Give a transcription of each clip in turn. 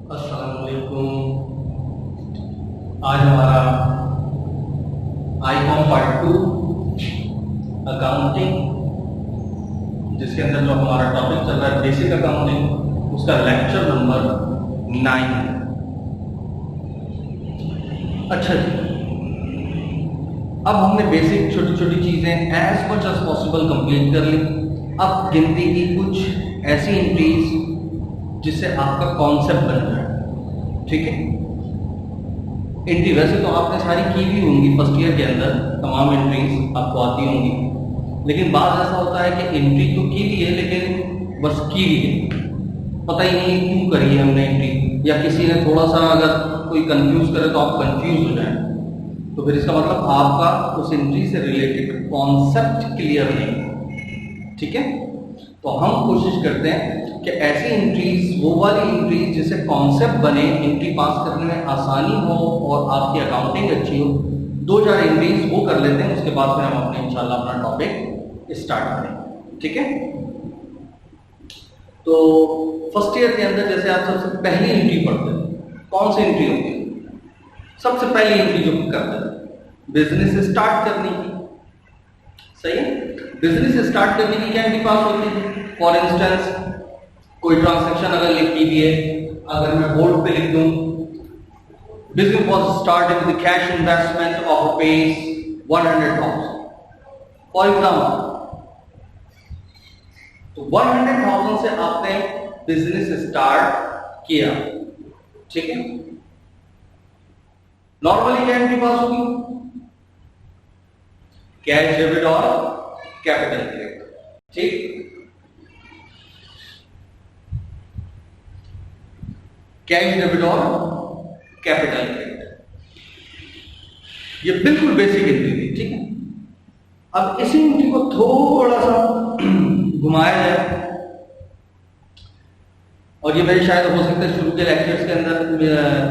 अस्सलाम वालेकुम। आज हमारा आईकॉम पार्ट 2 अकाउंटिंग, जिसके अंदर जो हमारा टॉपिक चल रहा है बेसिक अकाउंटिंग, उसका लेक्चर नंबर 9 है। अच्छा जी, अब हमने बेसिक छोटी छोटी चीज़ें as much as possible complete कर ली। अब गिनती की कुछ ऐसी एंट्रीज जिससे आपका कॉन्सेप्ट बन जाए। ठीक है, एंट्री वैसे तो आपने सारी की भी होंगी फर्स्ट ईयर के अंदर, तमाम एंट्रीज आपको आती होंगी, लेकिन बात ऐसा होता है कि एंट्री तो की भी है लेकिन बस की भी है, पता ही नहीं क्यों करी है हमने एंट्री, या किसी ने थोड़ा सा अगर कोई कंफ्यूज करे तो आप कंफ्यूज हो जाए, तो फिर इसका मतलब आपका उस एंट्री से रिलेटेड कॉन्सेप्ट क्लियर नहीं। ठीक है, तो हम कोशिश करते हैं कि ऐसी एंट्रीज, वो वाली एंट्रीज जिससे कॉन्सेप्ट बने, एंट्री पास करने में आसानी हो और आपकी अकाउंटिंग अच्छी हो, 2-4 एंट्रीज वो कर लेते हैं। उसके बाद फिर हम अपने इंशाल्लाह अपना टॉपिक स्टार्ट करें। ठीक है, तो फर्स्ट ईयर के अंदर जैसे आप सबसे पहली एंट्री पढ़ते हैं, कौन सी एंट्री होती है? सबसे पहली एंट्री जो करते हैं बिजनेस स्टार्ट करने की। सही है, बिजनेस स्टार्ट करने की क्या एंट्री पास होती है? फॉर इंस्टेंस कोई ट्रांजैक्शन अगर लिख दी है, अगर मैं बोर्ड पे लिख दूं business was started with cash investment of rupees 100,000 for example, तो 100,000 से आपने बिजनेस स्टार्ट किया। ठीक है, नॉर्मली क्या एंट्री पास होगी? कैश डेबिट और कैपिटल क्रेडिट। ठीक, कैश डेबिट और कैपिटल क्रेडिट, ये बिल्कुल बेसिक एंट्री थी। ठीक है, अब इसी एंट्री को थोड़ा सा घुमाया जाए, और ये मेरे शायद हो सकता है शुरू के लेक्चर्स के अंदर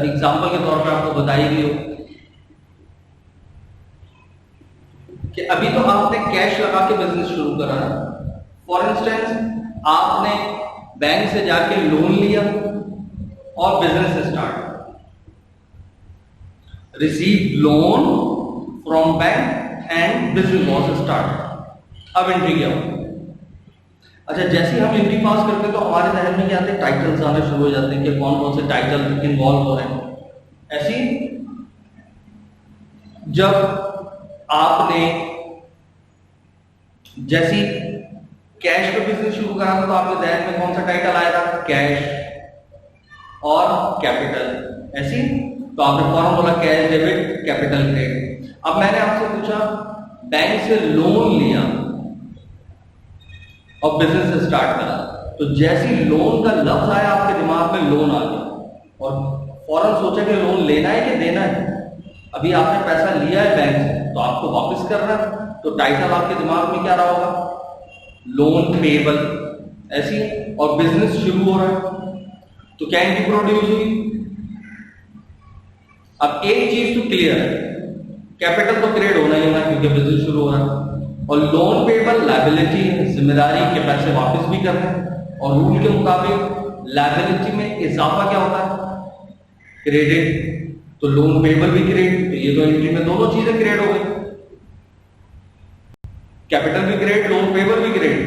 एग्जांपल के तौर पर आपको बताई भी हो कि अभी तो आपने कैश लगा के बिजनेस शुरू करा ना। फॉर इंस्टेंस आपने बैंक से जाके लोन लिया और business start, receive loan from bank and business was start. अब एंट्री क्या होगी? अच्छा, जैसे हम एंट्री पास करते हैं तो हमारे जहन में क्या आते हैं? टाइटल्स आने शुरू हो जाते हैं कि कौन कौन से टाइटल इन्वॉल्व हो रहे हैं। ऐसी जब आपने जैसी कैश पे बिजनेस शुरू करा था तो आपके जहन में कौन सा टाइटल आया था? कैश और कैपिटल। ऐसी तो आपने फॉर्म बोला कैश डेबिट कैपिटल क्रेडिट। अब मैंने आपसे पूछा बैंक से लोन लिया और बिजनेस स्टार्ट करा, तो जैसी लोन का लफ्ज आया आपके दिमाग में लोन आ गया और फौरन सोचा कि लोन लेना है कि देना है। अभी आपने पैसा लिया है बैंक से तो आपको वापस करना है, तो टाइटल आपके दिमाग में क्या रहा होगा? Loan payable. ऐसी, और बिजनेस शुरू हो रहा है तो क्या एंट्री प्रोड्यूस हुई? अब एक चीज तो क्लियर है, कैपिटल तो क्रिएट होना ही होना क्योंकि बिजनेस शुरू हो रहा है, और लोन पेबल लायबिलिटी, जिम्मेदारी के पैसे वापस भी करना है, और रूल के मुताबिक लायबिलिटी में इजाफा क्या होता है? क्रेडिट। तो लोन पेबल भी क्रेडिट, तो ये तो एंट्री में दोनों चीजें क्रिएट हो गई, कैपिटल भी क्रेडिट, लोन पेबल भी क्रेडिट।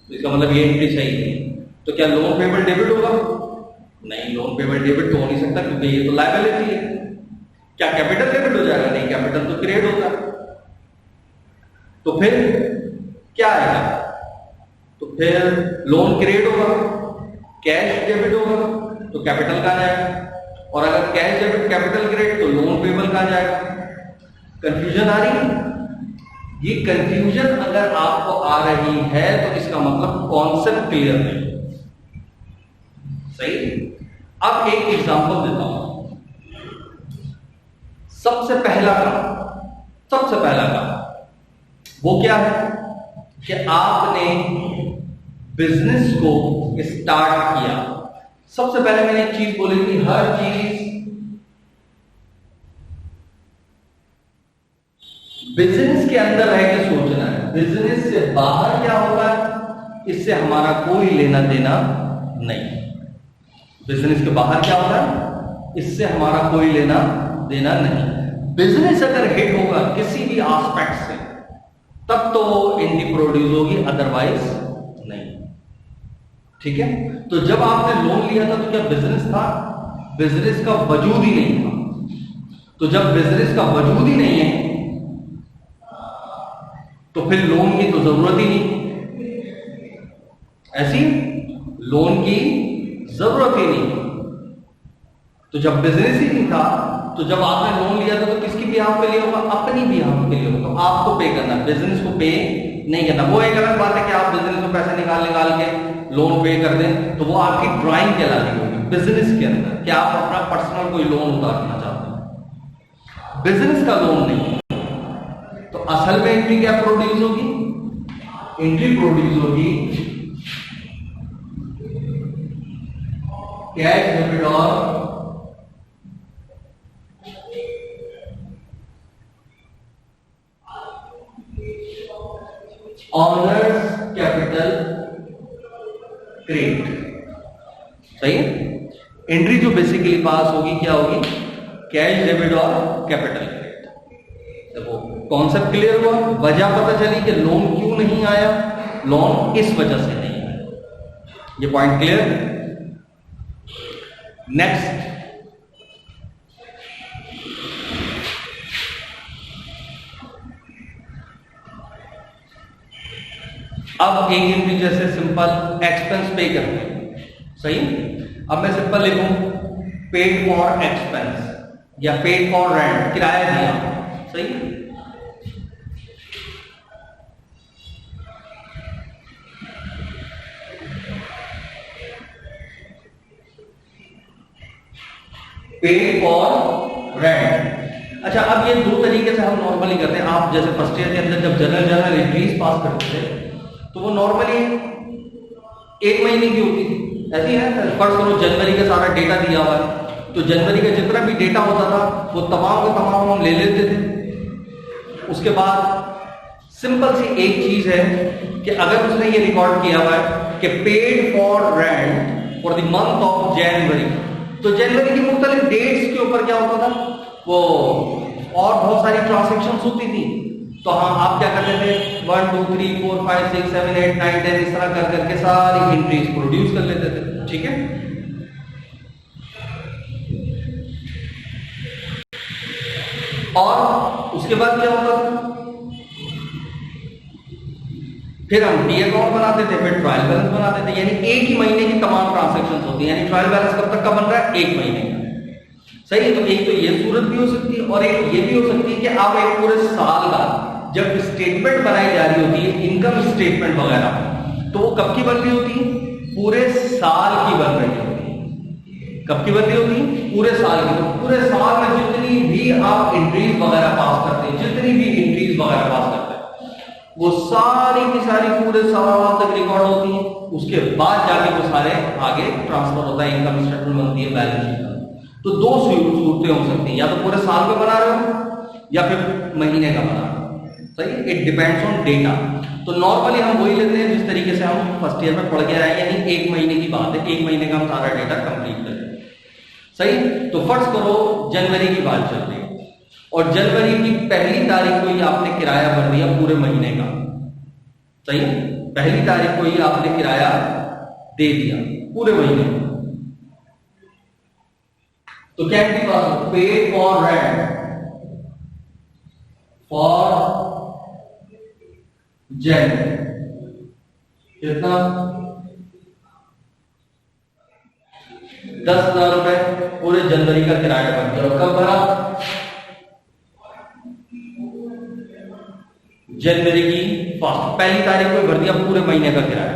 इसका मतलब ये एंट्री सही है। तो क्या लोन पेबल डेबिट होगा? नहीं, लोन पेबल डेबिट तो हो नहीं सकता क्योंकि ये तो लायबिलिटी है। क्या कैपिटल डेबिट हो जाएगा? नहीं, कैपिटल तो क्रेडिट होता है। तो फिर क्या आएगा? तो फिर लोन क्रेडिट होगा, कैश डेबिट होगा, तो कैपिटल कहां जाएगा? और अगर कैश डेबिट कैपिटल क्रेडिट तो लोन पेबल कहां जाएगा? कंफ्यूजन आ रही है? ये कंफ्यूजन अगर आपको आ रही है तो इसका मतलब कॉन्सेप्ट क्लियर नहीं। सही, अब एक एग्जांपल देता हूं। सबसे पहला काम वो क्या है कि आपने बिजनेस को स्टार्ट किया। सबसे पहले मैंने एक चीज बोली थी, हर चीज बिजनेस के अंदर रह के सोचना है, बिजनेस से बाहर क्या होगा इससे हमारा कोई लेना देना नहीं। बिजनेस के बाहर क्या होता है, इससे हमारा कोई लेना देना नहीं। बिजनेस अगर हिट होगा किसी भी एस्पेक्ट से तब तो एंट्री प्रोड्यूस होगी, अदरवाइज नहीं। ठीक है, तो जब आपने लोन लिया था तो क्या बिजनेस था? बिजनेस का वजूद ही नहीं था। तो जब बिजनेस का वजूद ही नहीं है तो फिर लोन की तो जरूरत ही नहीं। ऐसी लोन की जरूरत ही नहीं। तो जब बिजनेस ही नहीं था तो जब आपने लोन लिया था तो किसकी बिहाफ पे लिया होगा? अपनी बिहाफ पे लिया होगा। तो आपको पे करना, बिजनेस को पे नहीं करना। वो एक अलग बात है कि आप बिजनेस में पैसे निकाल के लोन पे कर दें, तो वो आपकी ड्राइंग कहलाती होगी बिजनेस के अंदर कि आप अपना पर्सनल कोई लोन उतारना चाहते हैं, बिजनेस का लोन नहीं। तो असल में एंट्री क्या प्रोड्यूस होगी? एंट्री प्रोड्यूस होगी कैश डेबिट और ऑनर्स कैपिटल क्रेडिट। सही है? एंट्री जो बेसिकली पास होगी क्या होगी? कैश डेबिट और कैपिटल क्रेडिट। देखो कॉन्सेप्ट क्लियर हुआ, वजह पता चली कि लोन क्यों नहीं आया, लोन इस वजह से नहीं आया। ये पॉइंट क्लियर? नेक्स्ट, अब एक एंट्री जैसे सिंपल एक्सपेंस पे करते हैं। सही, अब मैं सिंपल लिखूं पेड फॉर एक्सपेंस या पेड फॉर रेंट, किराया दिया। सही, पेड फॉर रेंट। अच्छा, अब ये दो तरीके से हम नॉर्मली करते हैं। आप जैसे फर्स्ट ईयर के अंदर जब जनरल एंट्रीज पास करते थे तो वो नॉर्मली 1 महीने की होती थी। ऐसी है, फर्स्ट करो जनवरी का सारा डेटा दिया हुआ है तो जनवरी का जितना भी डेटा होता था वो तमाम का तमाम हम ले लेते थे। उसके बाद सिंपल सी एक चीज है कि अगर उसने ये रिकॉर्ड किया हुआ है कि paid for rent for the month of January, तो जनवरी की मुख्तलिफ डेट्स के ऊपर क्या होता था, वो और बहुत सारी ट्रांजैक्शंस होती थी। तो हाँ, आप क्या करते थे 1 2 3 4 5 6 7 8 9 10 इस तरह कर करके सारी एंट्रीज प्रोड्यूस कर लेते थे। ठीक है, और उसके बाद क्या होता था, फिर हम डी अकाउंट बनाते थे, फिर ट्रायल बैलेंस बनाते थे। यानी एक ही महीने की तमाम ट्रांजैक्शंस होती है। यानी ट्रायल बैलेंस कब तक का बन रहा है? 1 महीने का। सही है, तो एक तो ये सूरत भी हो सकती है और एक ये भी हो सकती है कि आप एक पूरे साल का जब स्टेटमेंट बनाई जा रही होती है, इनकम स्टेटमेंट वगैरह, तो वो कब की बन रही होती है? पूरे साल की बन रही होती है। कब की बन रही होती है? पूरे साल की। तो पूरे साल में जितनी भी आप एंट्रीज वगैरह पास करते हैं, जितनी भी एंट्रीज वगैरह पास करते हैं, वो सारी की सारी पूरे साल तक रिकॉर्ड होती है। उसके बाद जाके वो सारे आगे ट्रांसफर होता है, इनकम स्टेटमेंट बनती है, बैलेंस शीट। तो दो सूरतें हो सकती हैं, या तो पूरे साल का बना रहे हो या फिर महीने का बना रहे हो। सही, इट डिपेंड्स ऑन डेटा। तो नॉर्मली हम वही लेते हैं जिस तरीके से हम फर्स्ट ईयर में पढ़ के आए, यानी 1 महीने की बात है, 1 महीने का हम सारा डेटा कंप्लीट करें। सही, तो फर्स्ट करो जनवरी की बात चल रही है और जनवरी की पहली तारीख को ही आपने किराया भर दिया पूरे महीने का। सही, पहली तारीख को ही आपने किराया दे दिया पूरे महीने का। तो क्या एंट्री पास हो? Paid for rent for January, कितना? 10,000 रुपए पूरे जनवरी का किराया भर दिया। कब भरा? जनवरी की फर्स्ट, पहली तारीख को भर दिया पूरे महीने का किराया।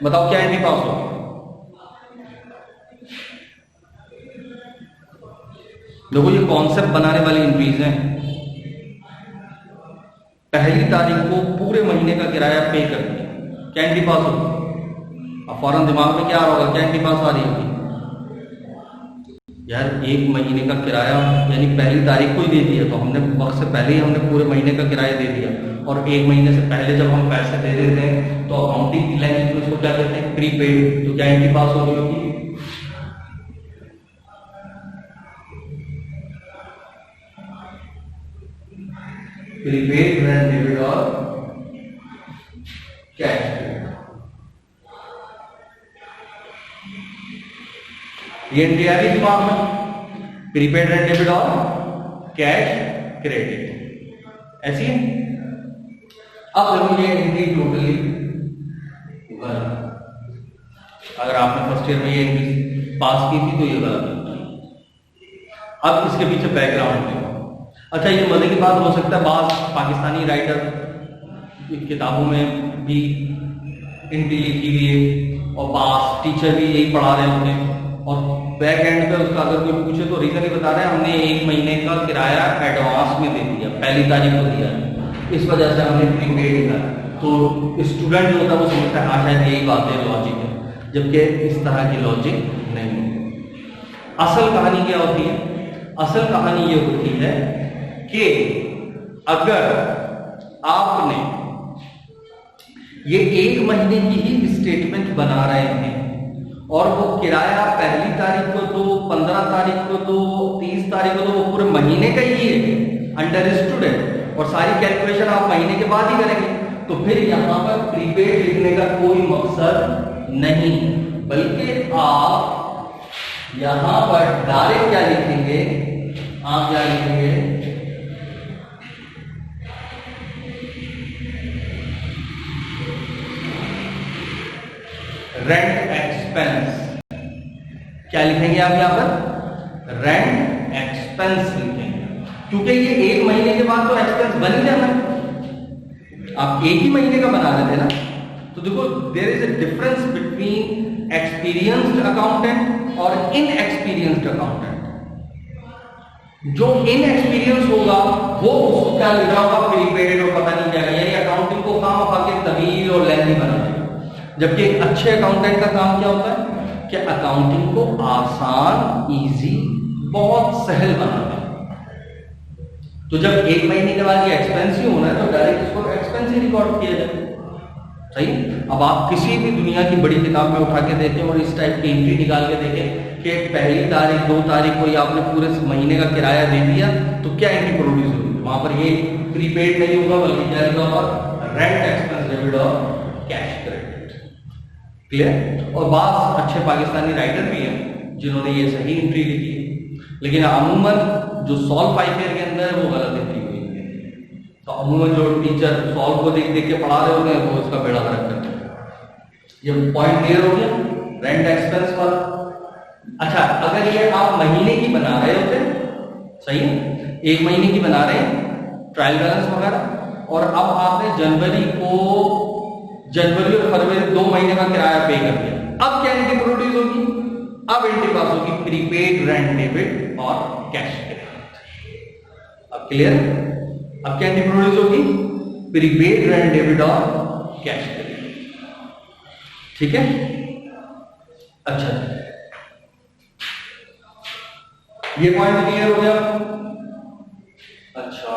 बताओ क्या एंट्री पास हो? देखो ये कॉन्सेप्ट बनाने वाली एंट्रीज हैं। पहली तारीख को पूरे महीने का किराया पे कर दिया, क्या एंट्री पास होगी? अब फौरन दिमाग में क्या आ रहा होगा? क्या एंट्री पास आ रही होगी? यार 1 महीने का किराया यानी पहली तारीख को ही दे दिया, तो हमने वक्त से पहले ही हमने पूरे महीने का किराया दे दिया। और 1 महीने से पहले जब हम पैसे दे देते हैं तो अकाउंटिंग लैंग्वेज में इसको क्या कहते हैं? प्रीपेड। तो क्या एंट्री पास हो रही होगी? प्रीपेड रेंट डेबिट और कैश क्रेडिट। ये एंट्री आ रही दिमाग में, प्रीपेड रेंट डेबिट और कैश क्रेडिट ऐसी है। अब देखो ये एंट्री टोटली गलत। अगर आपने फर्स्ट ईयर में ये एंट्री पास की थी तो ये गलत है। अब इसके पीछे बैकग्राउंड देखो। अच्छा, ये मजे की बात हो सकता है, बात पाकिस्तानी राइटर किताबों में भी एंट्री लिखी हुई है और पास टीचर भी यही पढ़ा रहे होंगे और बैक एंड पे उसका अगर कोई पूछे तो रीजन ही बता रहे हैं, हमने 1 महीने का किराया एडवांस में दे दिया, पहली तारीख को दिया, इस वजह से हमने प्रीपेड किया। तो स्टूडेंट जो होता है वो समझता है हाँ शायद यही बात है, लॉजिक है, जबकि इस तरह की लॉजिक नहीं है। असल कहानी क्या होती है? असल कहानी ये होती है कि अगर आपने ये 1 महीने की ही स्टेटमेंट बना रहे हैं और वो किराया पहली तारीख को दो, 15 तारीख को दो, 30 तारीख को दो, वो पूरे महीने का ही है, अंडरस्टूड है, और सारी कैलकुलेशन आप महीने के बाद ही करेंगे, तो फिर यहां पर प्रीपेड लिखने का कोई मकसद नहीं, बल्कि आप यहां पर डायरेक्ट क्या लिखेंगे? आप क्या लिखेंगे? Rent expense. क्या लिखेंगे आप यहां पर? रेंट एक्सपेंस लिखेंगे, क्योंकि ये 1 महीने के बाद तो एक्सपेंस बन ही जाना है। आप 1 ही महीने का बना रहे थे ना, तो देखो there is a difference between experienced accountant और इनएक्सपीरियंस्ड अकाउंटेंट। जो इनएक्सपीरियंस होगा वो उसको क्या लिख रहा होगा? प्रीपेड और पता नहीं क्या, यानी अकाउंटिंग को काम खा के तवील और लेंथी बना देगा। जबकि अच्छे अकाउंटेंट का काम क्या होता है कि अकाउंटिंग को आसान, इजी, बहुत सहल बना देगा। तो जब 1 महीने के बाद ये एक्सपेंस ही होना है तो डायरेक्ट इसको एक्सपेंस ही रिकॉर्ड किया जाए। सही। अब आप किसी भी दुनिया की बड़ी किताब में उठा के देखें और इस टाइप की एंट्री निकाल के देखें कि पहली तारीख 2 तारीख को आपने पूरे महीने का किराया दे दिया, तो क्या एंट्री प्रोड्यूस होगी? वहां पर ये प्रीपेड नहीं होगा, बल्कि क्या लिखा? रेंट एक्सपेंस डेबिट और कैश क्रेडिट। क्लियर? और बात अच्छे पाकिस्तानी राइटर भी हैं जिन्होंने ये सही एंट्री लिखी है, लेकिन अमूमन जो सॉल्व 5 ईयर के अंदर है वो गलत एंट्री हुई है। तो अमूमन जो टीचर सॉल्व को देख देख के पढ़ा रहे होते हैं वो इसका बेड़ा गर्क करते हैं। ये पॉइंट क्लियर हो गया रेंट एक्सपेंस वाला। अच्छा, अगर ये आप महीने की बना रहे होते, सही है, 1 महीने की बना रहे हैं ट्रायल बैलेंस वगैरह, और अब आपने जनवरी और फरवरी 2 महीने का किराया पे कर दिया, अब क्या एंट्री प्रोड्यूस होगी? अब एंट्री पास होगी प्रीपेड रेंट डेबिट और कैश क्रेडिट। अब क्लियर? अब क्या एंट्री प्रोड्यूस होगी? प्रीपेड रेंट डेबिट और कैश क्रेडिट। ठीक है? अच्छा, ये पॉइंट क्लियर हो गया। अच्छा,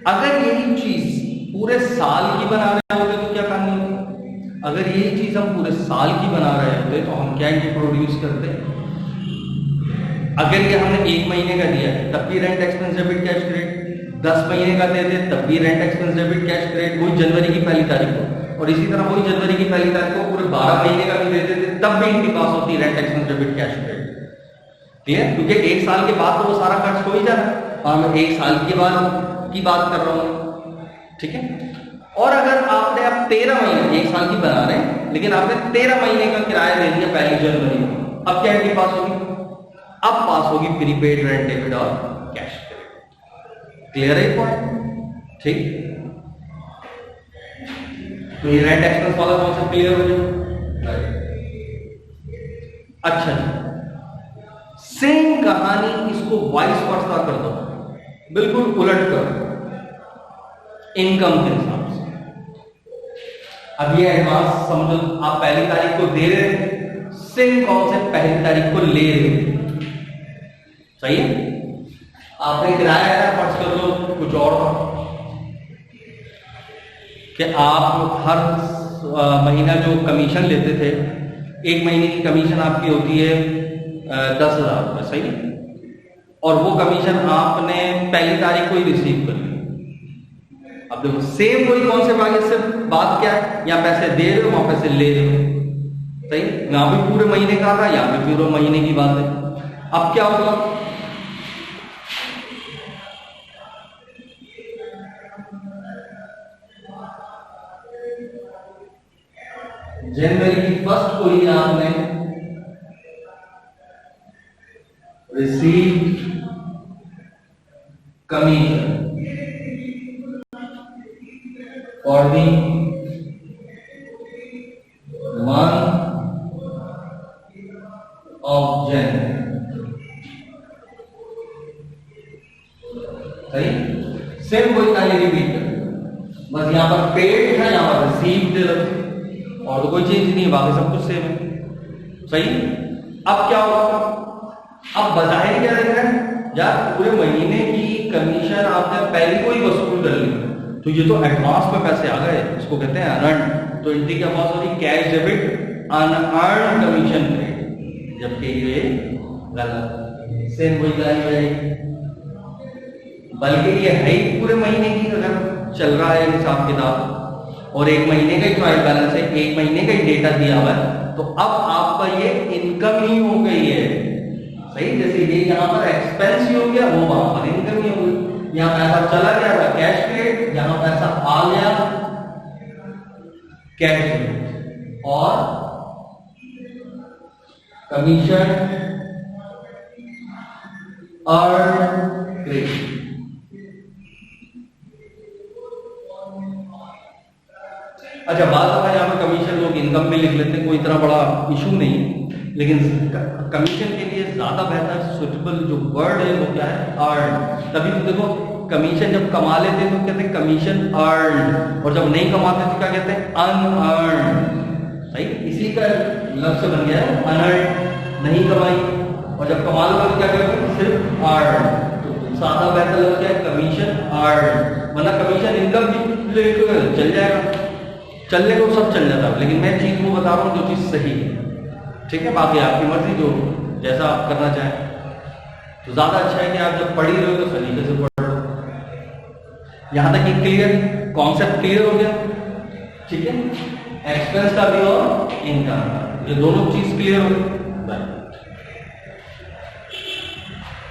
अगर यही चीज पूरे साल की बना रहे होते तो क्या कहानी होती? अगर यही चीज हम पूरे साल की बना रहे होते तो हम क्या एंट्री प्रोड्यूस करते? अगर ये हमने 1 महीने का दिया तब भी rent expense debit cash credit, 10 महीने का देते तब भी rent expense debit cash credit, वही जनवरी की पहली तारीख को, और इसी तरह वही जनवरी की पहली तारीख को पूरे 12 महीने का भी देते थे तब भी इनकी पास होती rent expense debit cash credit. Clear? क्योंकि 1 साल के बाद तो वो सारा खर्च हो ही जाना, और मैं 1 साल के बाद की बात कर रहा हूं। ठीक है? और अगर आपने अब 13 महीने, 1 साल की बना रहे हैं लेकिन आपने 13 महीने का किराया दे दिया पहली जनवरी को, अब क्या एंट्री पास होगी? अब पास होगी प्रीपेड रेंट डेबिट और कैश क्रेडिट। क्लियर है पॉइंट? ठीक। तो ये रेंट एक्सपेंस वाला कॉन्सेप्ट क्लियर हो गया। अच्छा जी, सेम कहानी इसको वाइस वर्सा कर दो, बिल्कुल उलट कर दो इनकम के हिसाब से। अब ये एडवांस समझो, आप पहली तारीख को दे रहे हैं, सेम कॉन्सेप्ट पहली तारीख को ले रहे हैं। सही है? आपने किराया है, फर्ज कर लो कुछ और कि आप हर महीना जो कमीशन लेते थे, 1 महीने की कमीशन आपकी होती है 10,000 रुपये। सही है? और वो कमीशन आपने पहली तारीख को ही रिसीव कर ली। अब देखो सेम वही कॉन्सेप्ट आ गया, सिर्फ बात क्या है, यहाँ पैसे दे रहे हो वहां पैसे ले रहे हो, सही। यहाँ भी पूरे महीने का था, यहाँ भी पूरे महीने की बात है। अब क्या होगा, जनवरी की फर्स्ट को ही आपने receive commission for the month of January, सही। सेम वही खाली रिपीट कर, बस यहां पर पेड है, यहां पर रिसीव्ड, और तो कोई चेंज नहीं है, बाकी सब कुछ सेम है, सही। अब क्या होगा, अब बजाय क्या देख रहे हैं यार, पूरे महीने की कमीशन आपने पहले को ही वसूल कर ली, तो ये तो एडवांस में पैसे आ गए, इसको कहते हैं अनअर्न्ड। तो एंट्री क्या पास हो रही, cash debit unearned commission credit, जबकि ये गलत, सेम वही लाइन है, बल्कि ये है ही पूरे महीने की अगर चल रहा है हिसाब किताब, और एक महीने का ही ट्रायल बैलेंस है, एक महीने का ही डेटा दिया हुआ है, तो अब आपका ये इनकम ही हो गई है, सही। जैसे ये यहाँ पर एक्सपेंस ही हो गया, वो वहां पर इनकम ही हो गई। यहाँ पैसा चला गया था कैश क्रेडिट, यहाँ पैसा आ गया कैश क्रेडिट, और कमीशन अर्न क्रेडिट। अच्छा, बात है यहाँ पर कमीशन लोग इनकम भी लिख लेते हैं, कोई इतना बड़ा इशू नहीं है, लेकिन कमीशन के लिए ज्यादा बेहतर सुटेबल जो वर्ड है वो क्या है, अर्न। तभी तो देखो कमीशन जब कमा लेते हैं तो कहते हैं कमीशन अर्न, और जब नहीं कमाते तो क्या कहते हैं, अनअर्न, सही। इसी का लक्ष्य बन गया है अनअर्न, नहीं कमाई, और जब कमा लो तो क्या कहते हैं, सिर्फ अर्न। तो ज्यादा बेहतर लग क्या है, कमीशन अर्न, वरना कमीशन इनकम भी चल जाएगा, चलने को सब चल जाता है, लेकिन मैं चीज वो बता रहा हूँ जो चीज सही है, ठीक है। बाकी आपकी मर्जी, जो जैसा आप करना चाहें, तो ज्यादा अच्छा है कि आप जब पढ़ ही रहे हो तो सलीके से पढ़ लो। यहां तक क्लियर, कॉन्सेप्ट क्लियर हो गया, ठीक है। एक्सपेंस का भी और इनकम का, ये दोनों चीज क्लियर हो गई।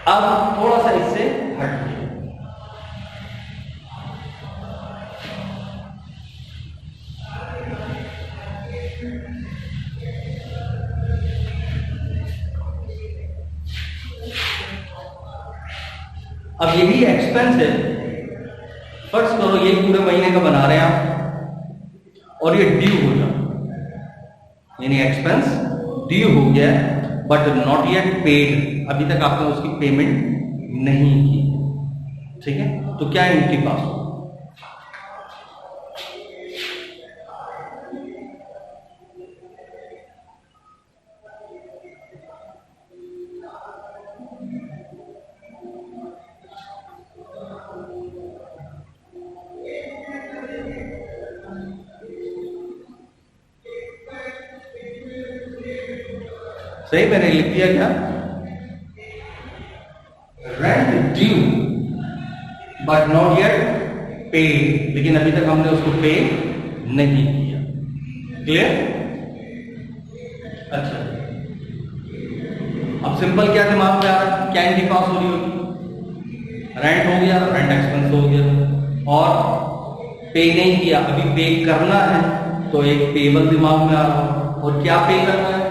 अब थोड़ा सा इससे हट गया, अब यही एक्सपेंस है, फर्ज करो ये पूरे महीने का बना रहे हैं आप, और ये ड्यू हो जाए, यानी एक्सपेंस ड्यू हो गया है बट नॉट येट पेड, अभी तक आपने उसकी पेमेंट नहीं की, ठीक है। तो क्या एंट्री पास हो, सही। मैंने लिख दिया क्या, rent due but not yet paid, लेकिन अभी तक हमने उसको पे नहीं किया, क्लियर। अच्छा, अब सिंपल क्या दिमाग में आ रहा है, क्या एंट्री पास हो रही होगी, रेंट हो गया, रेंट एक्सपेंस हो गया, और पे नहीं किया, अभी पे करना है, तो एक पेबल दिमाग में आ रहा है, और क्या पे करना है,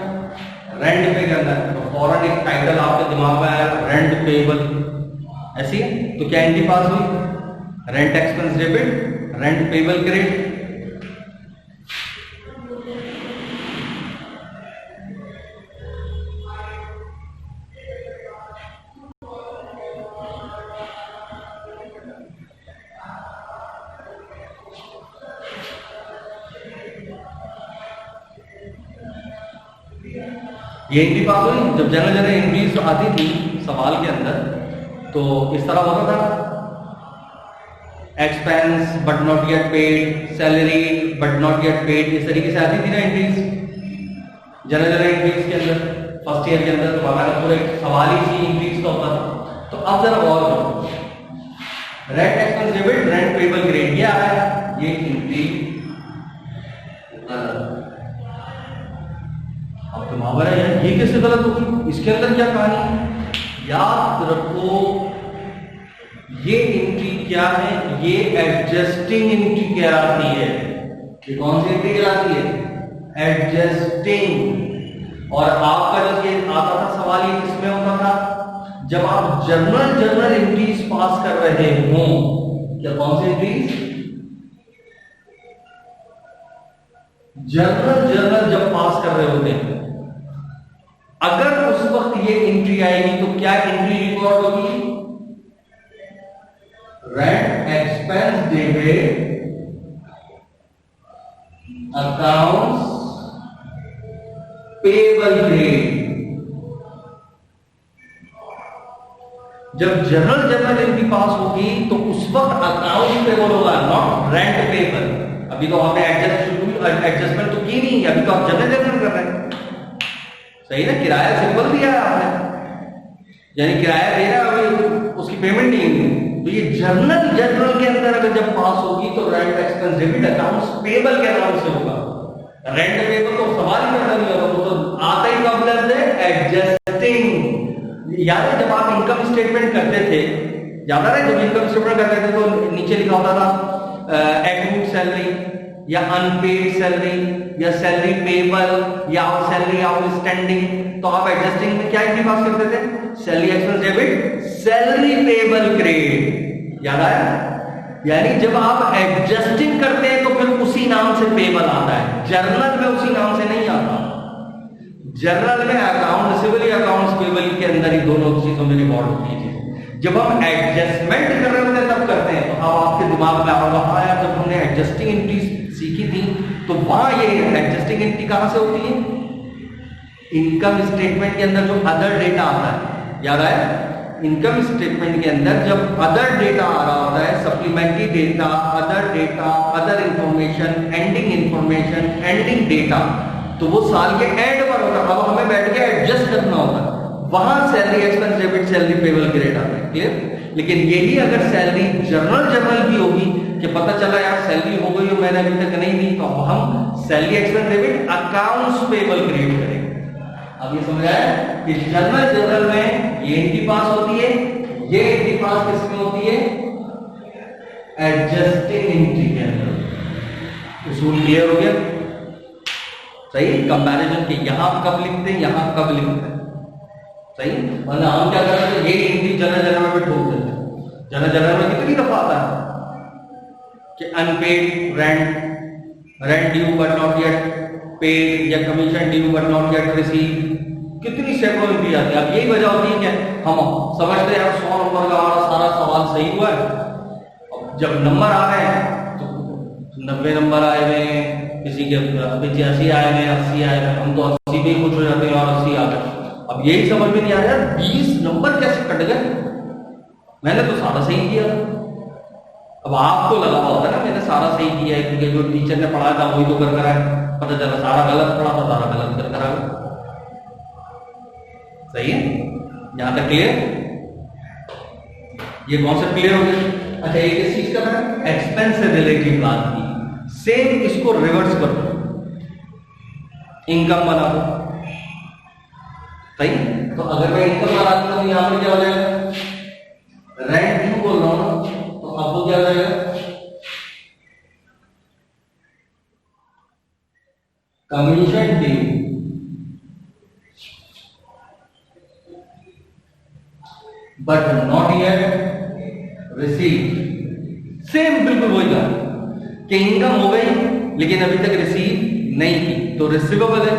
रेंट पे करना है, तो फौरन एक टाइटल आपके दिमाग में आया, रेंट पेबल, ऐसी है। तो क्या एंट्री पास हुई, rent expense debit, rent payable credit. ये एंट्री पास हुई। जब जनरल जनरल एंट्रीज आती थी सवाल के अंदर, तो इस तरह होता था, expense but not yet paid, salary but not yet paid, इस तरीके से आती थी ना एंट्रीज जनरल जनरल एंट्रीज के अंदर, फर्स्ट ईयर के अंदर। तो हमारा पूरा सवाल ही सी एंट्रीज का होता था। तो अब जरा गौर करो, rent expense debit rent payable credit, ये आ रहा है, ये एंट्री। अब तो मावर है यार, ये कैसे गलत होगी, इसके अंदर क्या कहानी है? याद रखो ये एंट्री क्या है, ये एडजस्टिंग एंट्री कहलाती है। ये कौन सी एंट्री कहलाती है? एडजस्टिंग। और आपका जब ये आता था सवाल, ये किसमें होता था? जब आप जर्नल एंट्रीज पास कर रहे हो। क्या कौन सी एंट्रीज? जर्नल जब पास कर रहे होते हैं, अगर उस वक्त ये एंट्री आएगी तो क्या एंट्री रिकॉर्ड होगी? Rent expense debit accounts payable credit. जब जर्नल एंट्री पास होगी तो उस वक्त अकाउंट पेबल होगा, नॉट रेंट पेबल। अभी तो हमने एडजस्टमेंट तो की नहीं, अभी तो आप जर्नल कर रहे हैं, सही ना? किराया सिंपल दिया है आपने, यानी किराया दे रहा है, अभी उसकी पेमेंट नहीं हुई। तो ये जर्नल के अंदर अगर जब पास होगी तो rent expense debit accounts payable के नाम से होगा। रेंट पेबल तो सवाल ही पैदा नहीं होगा, वो तो आता ही कब लफ्ज़ है? एडजस्टिंग। याद है जब आप इनकम स्टेटमेंट करते थे, याद है जब इनकम स्टेटमेंट करते थे तो नीचे लिखा होता था एक्रूड सैलरी या अनपेड सैलरी या सैलरी पेबल या सैलरी आउटस्टैंडिंग। तो आप एडजस्टिंग में क्या एंट्री पास करते थे? Salary expense debit salary payable credit. याद आया? यानी जब आप एडजस्टिंग करते हैं तो फिर उसी नाम से पेबल आता है, जर्नल में उसी नाम से नहीं आता। जर्नल में अकाउंट रिसीवेबल या अकाउंट्स पेबल के अंदर ही दोनों चीजों में रिकॉर्ड होती है। जब हम एडजस्टमेंट कर रहे होते हैं तब करते हैं। तो अब आपके दिमाग में आ रहा है, जब हमने एडजस्टिंग एंट्रीज सीखी थी तो वहां ये एडजस्टिंग एंट्री कहां से होती है? इनकम स्टेटमेंट के अंदर जो अदर डेटा आता है, याद आया? इनकम स्टेटमेंट के अंदर जब अदर डेटा आ रहा होता है, supplementary data, other information, ending information, ending data, तो वो साल के एंड पर होता है। अब हमें बैठ के एडजस्ट करना होता है, वहां salary expense debit salary payable credit आता है। क्लियर? लेकिन यही अगर सैलरी जर्नल की होगी कि पता चला यार सैलरी हो गई और मैंने अभी तक नहीं दी, तो हम salary expense debit accounts payable create करेंगे। अब ये समझ आया कि जर्नल में ये एंट्री पास होती है, ये एंट्री पास किसमें होती है? एडजस्टिंग एंट्री के अंदर। उसूल क्लियर हो गया? सही? कंपैरिजन के यहां कब लिखते हैं, यहां कब लिखते हैं, सही? वरना हम क्या करते हैं, ये एंट्री जनरल में ठोक देते हैं। जनरल में कितनी दफा आता है कि unpaid rent due but not yet paid या commission due but not yet receive, कितनी सैकड़ों एंट्री आती है। अब यही वजह होती है कि हम समझते हैं 100 नंबर का हमारा सारा सवाल सही हुआ है। अब जब नंबर आ रहे हैं तो 90 नंबर आए हुए हैं, किसी के 85 आए हुए, 80 आए हुए, हम तो 80 में ही खुश हो जाते हैं और 80 आ गए। अब यही समझ में नहीं आ रहा 20 नंबर कैसे कट गए, मैंने तो सारा सही किया। अब आपको लगा होता ना मैंने सारा सही किया है, क्योंकि जो टीचर ने पढ़ाया था वही तो कर कर आया, पता चला सारा गलत पढ़ा था, सारा गलत कर कर आया। सही है? यहां तक क्लियर? ये कॉन्सेप्ट क्लियर हो गया? अच्छा, एक इस चीज का मैं एक्सपेंस से रिलेटेड बात की, सेम इसको रिवर्स कर दो, इनकम बना दो। सही? तो अगर मैं इनकम बना दूं तो यहां पर क्या हो जाएगा? रेंट ड्यू बोल रहा हूं ना, तो आपको क्या हो जाएगा? Commission due but not yet receive. Same बिल्कुल वही था कि इनकम हो गई लेकिन अभी तक रिसीव नहीं की, तो रिसीवेबल है।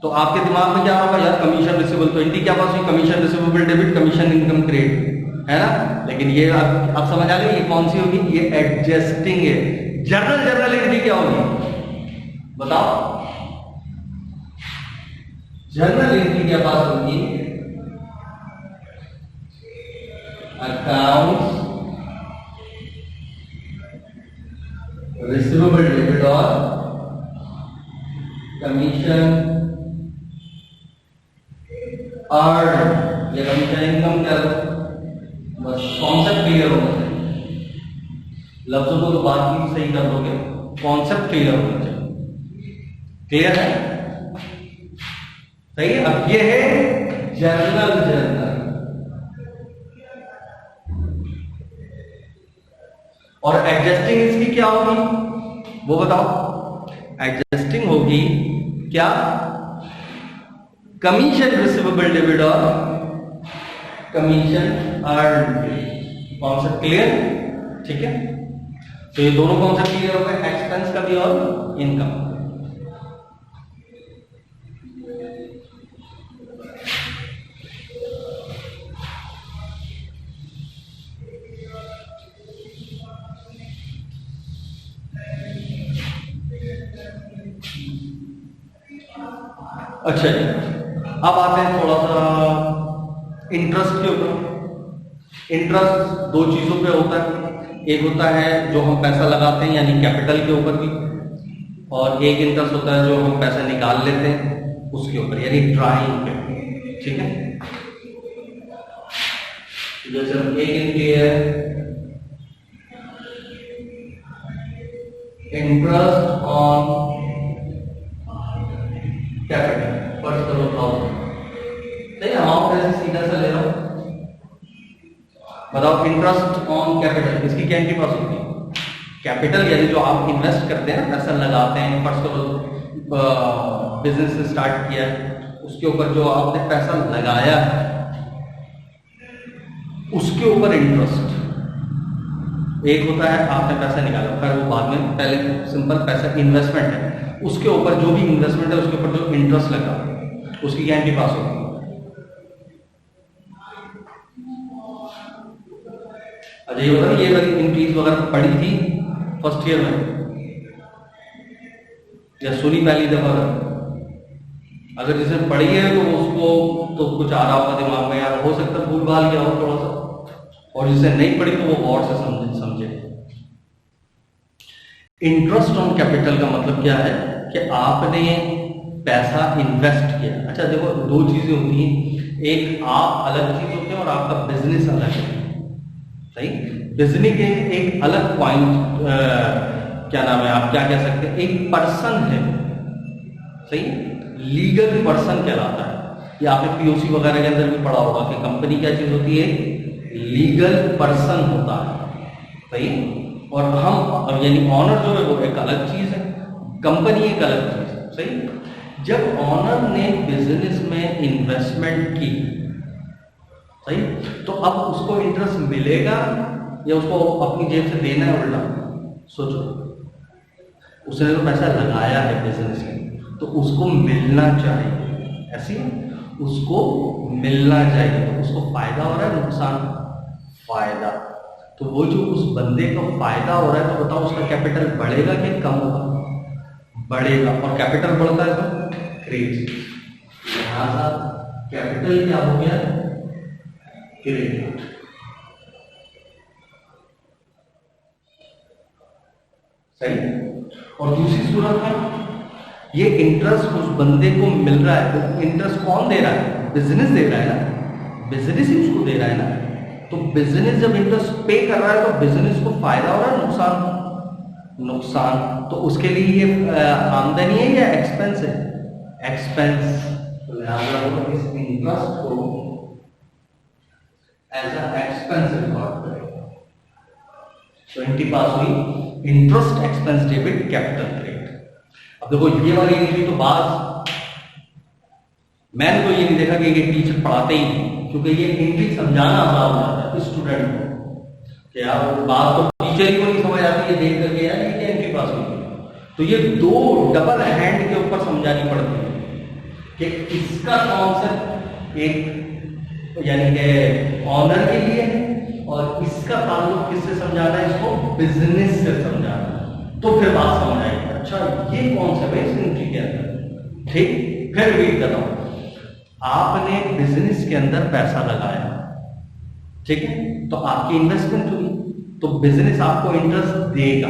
तो आपके दिमाग में क्या होगा यार, कमीशन रिसीवेबल, तो एंट्री क्या पास हुई? Commission receivable debit commission income credit, है ना? लेकिन ये आप समझ आ गए ये कौन सी होगी? ये एडजस्टिंग है। जर्नल एंट्री क्या होगी बताओ? जर्नल एंट्री क्या पास होगी? अकाउंट्स रिसीवेबल डेबिट और कमीशन अर्न या कमीशन इनकम क्या बात भी सही कर दोगे। कॉन्सेप्ट क्लियर होना चाहिए। क्लियर है? सही है। अब ये है जर्नल। और एडजस्टिंग इसकी क्या होगी वो बताओ। एडजस्टिंग होगी क्या? कमीशन रिसीवेबल डेबिट और कमीशन अर्न्ड। Concept clear? ठीक है। तो ये दोनों कॉन्सेप्ट क्लियर हो गए, एक्सपेंस का भी और इनकम। अच्छा जी, अब आते हैं थोड़ा सा इंटरेस्ट के ऊपर। इंटरेस्ट दो चीजों पे होता है। एक होता है जो हम पैसा लगाते हैं यानी कैपिटल के ऊपर भी, और एक इंटरेस्ट होता है जो हम पैसा निकाल लेते हैं उसके ऊपर यानी ड्राइंग पे। ठीक है। जैसे हम एक इनके है इंटरेस्ट ऑन कैपिटल, फर्स्ट करो 1000। नहीं, अमाउंट ऐसे सीधा सा ले रहा हूं। बताओ इंटरेस्ट ऑन कैपिटल इसकी क्या इनके पास होती है? कैपिटल यानी जो आप इन्वेस्ट करते हैं, पैसा लगाते हैं, फर्स्ट करो बिजनेस स्टार्ट किया है, उसके ऊपर जो आपने पैसा लगाया है उसके ऊपर इंटरेस्ट। एक होता है आपने पैसा निकाला, फिर वो बाद में, पहले सिंपल पैसा इन्वेस्टमेंट है, उसके ऊपर जो भी इन्वेस्टमेंट है उसके ऊपर जो इंटरेस्ट लगा उसकी क्या इनके पास होती है? अच्छा ये बताओ, ये वाली इंक्रीज वगैरह पढ़ी थी फर्स्ट ईयर में या सुनी पहली दफा? अगर जिसने पढ़ी है तो उसको तो कुछ आ रहा होगा दिमाग में, यार हो सकता है भूल भाल गया हो थोड़ा सा, और जिसने नहीं पढ़ी तो वो गौर से समझे। इंटरेस्ट ऑन कैपिटल का मतलब क्या है कि आपने पैसा इन्वेस्ट किया। अच्छा देखो, दो चीजें होती हैं, एक आप अलग चीज होते हैं और आपका बिजनेस अलग है। सही। बिजनेस के एक अलग पॉइंट क्या नाम है, आप क्या कह सकते हैं, एक पर्सन है। सही। लीगल पर्सन कहलाता है। ये आपने पीओसी वगैरह के अंदर भी पढ़ा होगा कि कंपनी क्या चीज होती है, लीगल पर्सन होता है। सही। और हम यानी ऑनर जो है वो एक अलग चीज है, कंपनी एक अलग चीज है। सही। जब ऑनर ने बिजनेस में इन्वेस्टमेंट की, सही, तो अब उसको इंटरेस्ट मिलेगा या उसको अपनी जेब से देना है उल्टा? सोचो, उसने तो पैसा लगाया है बिजनेस में तो उसको मिलना चाहिए। ऐसी उसको मिलना चाहिए, तो उसको फायदा हो रहा है नुकसान? फायदा। तो वो जो उस बंदे को फायदा हो रहा है, तो बताओ उसका कैपिटल बढ़ेगा कि कम होगा? बढ़ेगा। और कैपिटल बढ़ता है तो क्रेडिट, लिहाजा कैपिटल क्या हो गया? क्रेडिट। सही। और दूसरी सूरत में ये इंटरेस्ट उस बंदे को मिल रहा है, तो इंटरेस्ट कौन दे रहा है? बिजनेस दे रहा है ना, बिजनेस ही उसको दे रहा है ना। तो बिजनेस जब इंटरेस्ट पे कर रहा है तो बिजनेस को फायदा हो रहा है नुकसान? नुकसान। तो उसके लिए ये आमदनी है या एक्सपेंस है? एक्सपेंस। लिहाजा इस इंटरेस्ट को एज अ एक्सपेंस रिकॉर्ड करेगा। तो इनके पास हुई interest expense debit capital credit. अब देखो ये वाली एंट्री तो बात मैंने तो ये नहीं देखा कि ये टीचर पढ़ाते ही नहीं, क्योंकि ये एंट्री समझाना आसान हो जाता है स्टूडेंट को कि यार बात तो टीचर को नहीं समझ आती है, देख करके यार ये एंट्री पास हुई। तो ये दो डबल हैंड के ऊपर समझानी पड़ती है कि इसका कॉन्सेप्ट एक यानी कि ऑनर के लिए है और इसका ताल्लुक किससे समझाना है, इसको बिजनेस से समझाना है, तो फिर बात समझ आएगी। अच्छा ये कॉन्सेप्ट है इस एंट्री के अंदर। ठीक, फिर रिपीट कर रहा हूं। आपने बिजनेस के अंदर पैसा लगाया, ठीक है, तो आपकी इन्वेस्टमेंट हुई, तो बिजनेस आपको इंटरेस्ट देगा।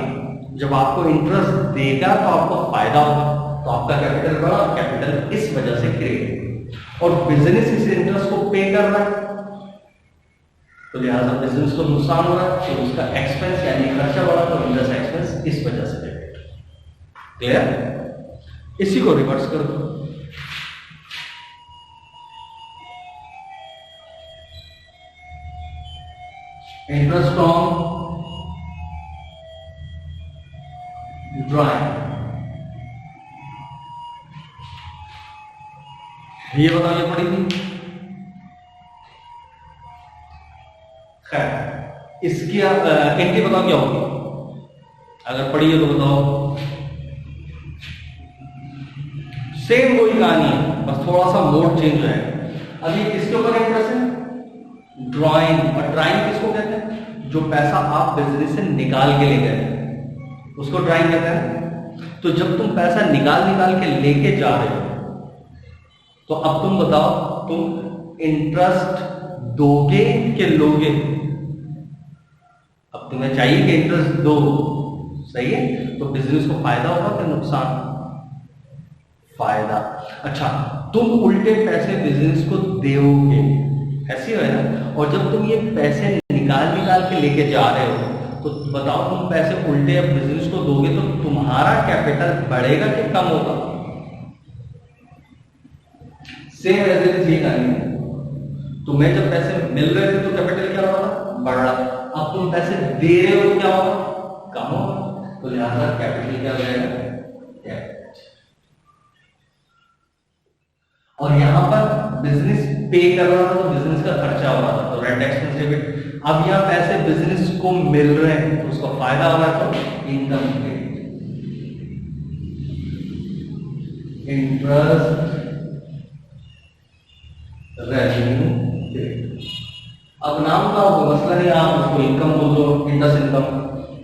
जब आपको इंटरेस्ट देगा तो आपको फायदा होगा, तो आपका कैपिटल बढ़ा, कैपिटल इस वजह से क्रिएट, और बिजनेस इस इंटरेस्ट को पे कर रहा है। तो लिहाजा बिजनेस को नुकसान हो रहा है तो उसका एक्सपेंस यानी खर्चा बढ़ा तो इंटरेस्ट एक्सपेंस इस वजह से डेबिट। क्लियर? इसी को रिवर्स कर दो। इंटरेस्ट फ्रॉम ड्राइंग, ये बताओ ये पड़ी थी। खैर इसकी एंट्री बताओ क्या होगी, अगर पढ़ी है तो बताओ। सेम वही कहानी है, बस थोड़ा सा मोड चेंज है। अभी किसके ऊपर इंटरेस्ट है? ड्राइंग। और ड्राइंग किसको कहते हैं? जो पैसा आप बिजनेस से निकाल के ले गए उसको ड्राइंग कहते हैं। तो जब तुम पैसा निकाल के लेके जा रहे हो तो अब तुम बताओ तुम इंटरेस्ट दोगे कि लोगे? अब तुम्हें चाहिए कि इंटरेस्ट दो, सही है? तो बिजनेस को फायदा होगा कि नुकसान? फायदा। अच्छा, तुम उल्टे पैसे बिजनेस को दोगे, ऐसी है ना? और जब तुम ये पैसे निकाल के लेके जा रहे हो तो बताओ तुम पैसे उल्टे अब बिजनेस को दोगे तो तुम्हारा कैपिटल बढ़ेगा कि कम होगा? सेम एज इट इज, ये कहानी है। तुम्हें जब पैसे मिल रहे थे तो कैपिटल क्या हो रहा? बढ़ रहा। अब तुम पैसे दे रहे हो तो क्या होगा? कम होगा। तो लिहाजा कैपिटल क्या हो जाएगा? डेब्ट। और यहां पर बिजनेस पे कर रहा था तो बिजनेस का खर्चा हो रहा था, तो रेंट एक्सपेंस डेबिट। अब यहां पैसे बिजनेस को मिल रहे हैं तो उसका फायदा हो रहा है तो income debit. Interest revenue debit. अब नाम का मसला नहीं, आप उसको इनकम बोल दो, इंटरेस्ट इनकम।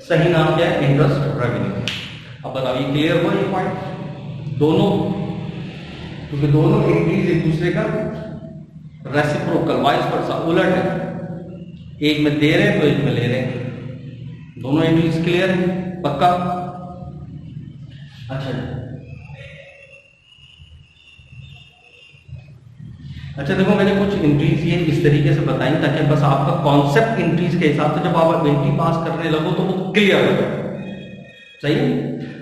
सही नाम क्या है? Interest revenue. अब बताइए क्लियर हुआ ये पॉइंट? दोनों, क्योंकि दोनों एंट्रीज एक दूसरे का रेसिप्रोकल, वाइस वर्सा, उलट है। एक में दे रहे हैं तो एक में ले रहे हैं। दोनों एंट्रीज क्लियर है? पक्का? अच्छा देखो, मैंने कुछ एंट्रीज ये इस तरीके से बताई ताकि बस आपका कॉन्सेप्ट एंट्रीज के हिसाब से जब आप एंट्री पास करने लगो तो वो क्लियर हो जाए। सही है?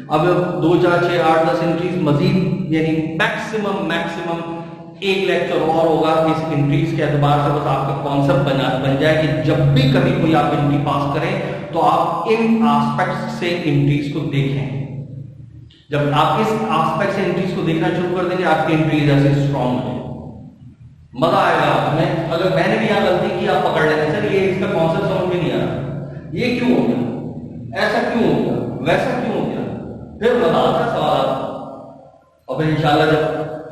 अब 2, 4, 6, 8, 10 एंट्रीज मजीद यानी मैक्सिमम एक लेक्चर और होगा इस एंट्रीज के एतबार से। बस आपका कॉन्सेप्ट बन जाए कि जब भी कभी कोई आप एंट्री पास करें तो आप इन एस्पेक्ट से एंट्रीज को देखें। जब आप इस एस्पेक्ट से एंट्रीज को देखना शुरू कर देंगे आपकी एंट्री जैसे स्ट्रॉन्ग हो, मजा आएगा। हमें अगर मैंने भी यहां गलती की आप पकड़ लेंगे, सर ये इसका कॉन्सेप्ट समझ में नहीं आ रहा, ये क्यों हो गया, ऐसा क्यों हो गया, वैसा क्यों हो गया, फिर मजा आता है सवाल आता। और फिर इंशाल्लाह जब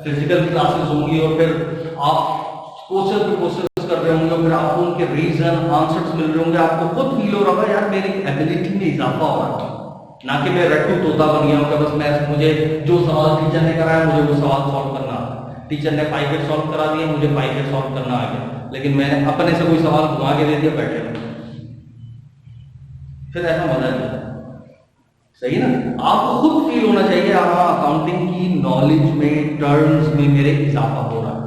फिजिकल क्लासेस होंगी और फिर आप क्वेश्चन पे क्वेश्चन कर रहे होंगे, फिर आपको उनके रीजन आंसर्स मिल रहे होंगे, आपको खुद फील हो रहा है यार मेरी एबिलिटी में इजाफा हो रहा है, ना कि मैं रट्टू तोता बन गया हूं। बस मैं मुझे जो सवाल टीचर ने कराया मुझे वो सवाल सॉल्व करना आता है। टीचर ने 5 गेट सॉल्व करा दिया, मुझे 5 गेट सॉल्व करना आ गया, लेकिन मैंने अपने से कोई सवाल घुमा के दे दिया, बैठे रहो, फिर ऐसा मजा नहीं। सही ना? आपको खुद फील होना चाहिए हाँ अकाउंटिंग की नॉलेज में, टर्म्स में मेरे इजाफा हो रहा है,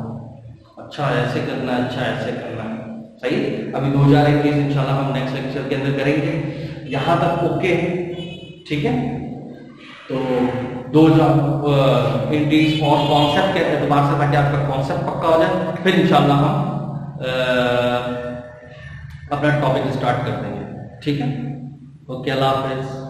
अच्छा ऐसे करना है, अच्छा ऐसे करना है। सही? अभी 2021 इंशाल्लाह हम नेक्स्ट लेक्चर के अंदर करेंगे। यहां तक ओके? ठीक है? तो 2 एंट्रीज और कॉन्सेप्ट के एतबार से ताकि आपका कॉन्सेप्ट पक्का हो जाए, फिर इंशाल्लाह हम अपना टॉपिक स्टार्ट कर देंगे। ठीक है? ओके, अल्लाह हाफिज।